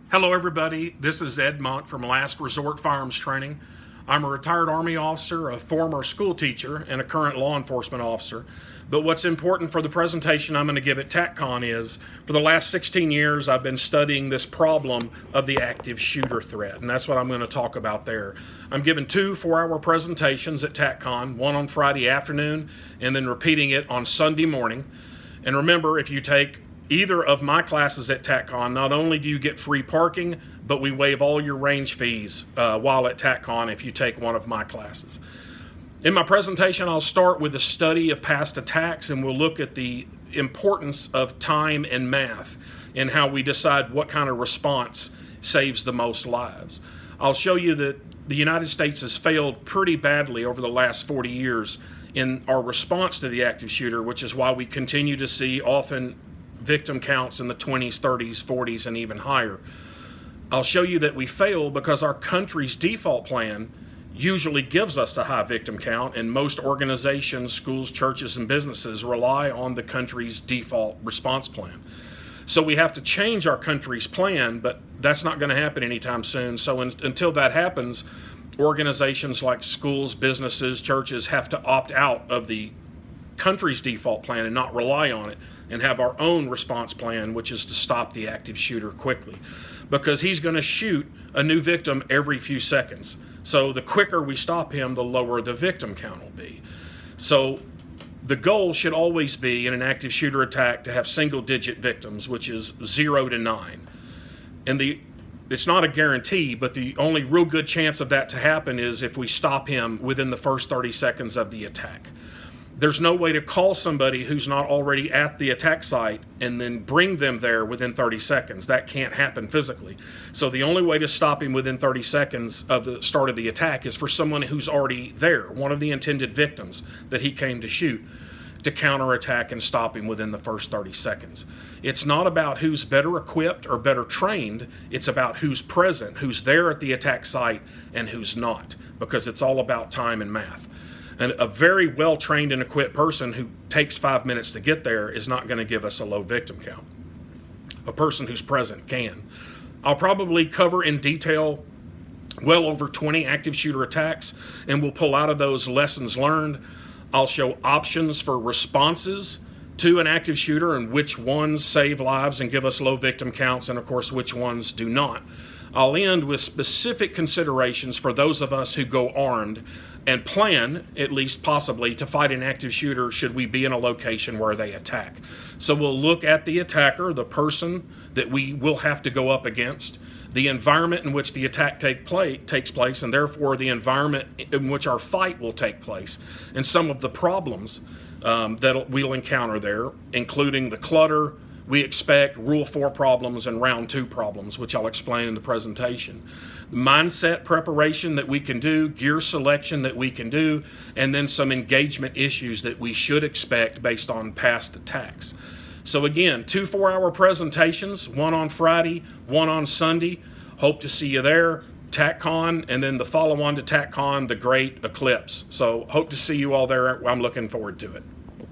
Hello, everybody. This is Ed Monk from Last Resort Firearms Training. I'm a retired Army officer, a former school teacher, and a current law enforcement officer. But what's important for the presentation I'm going to give at TACCON is, for the last 16 years, I've been studying this problem of the active shooter threat, and that's what I'm going to talk about there. I'm giving 2 4-hour presentations at TACCON, one on Friday afternoon, and then repeating it on Sunday morning. And remember, if you take either of my classes at TACCON, not only do you get free parking, but we waive all your range fees while at TACCON if you take one of my classes. In my presentation, I'll start with the study of past attacks, and we'll look at the importance of time and math and how we decide what kind of response saves the most lives. I'll show you that the United States has failed pretty badly over the last 40 years in our response to the active shooter, which is why we continue to see often victim counts in the 20s, 30s, 40s, and even higher. I'll show you that we fail because our country's default plan usually gives us a high victim count, and most organizations, schools, churches, and businesses rely on the country's default response plan. So we have to change our country's plan, but that's not going to happen anytime soon. So until that happens, organizations like schools, businesses, churches have to opt out of the country's default plan and not rely on it, and have our own response plan, which is to stop the active shooter quickly, because he's going to shoot a new victim every few seconds. So the quicker we stop him, the lower the victim count will be. So the goal should always be in an active shooter attack to have single-digit victims, which is 0 to 9. And it's not a guarantee, but the only real good chance of that to happen is if we stop him within the first 30 seconds of the attack. There's no way to call somebody who's not already at the attack site and then bring them there within 30 seconds. That can't happen physically. So the only way to stop him within 30 seconds of the start of the attack is for someone who's already there, one of the intended victims that he came to shoot, to counterattack and stop him within the first 30 seconds. It's not about who's better equipped or better trained. It's about who's present, who's there at the attack site, and who's not, because it's all about time and math. And a very well-trained and equipped person who takes 5 minutes to get there is not going to give us a low victim count. A person who's present can. I'll probably cover in detail well over 20 active shooter attacks, and we'll pull out of those lessons learned. I'll show options for responses to an active shooter and which ones save lives and give us low victim counts, and of course which ones do not. I'll end with specific considerations for those of us who go armed and plan, at least possibly, to fight an active shooter should we be in a location where they attack. So we'll look at the attacker, the person that we will have to go up against, the environment in which the attack takes place, and therefore the environment in which our fight will take place, and some of the problems that we'll encounter there, including the clutter we expect, Rule 4 problems, and Round 2 problems, which I'll explain in the presentation. Mindset preparation that we can do, gear selection that we can do, and then some engagement issues that we should expect based on past attacks. So again, 2 4-hour presentations, one on Friday, one on Sunday. Hope to see you there. TACCON, and then the follow-on to TACCON, the Great Eclipse. So hope to see you all there. I'm looking forward to it.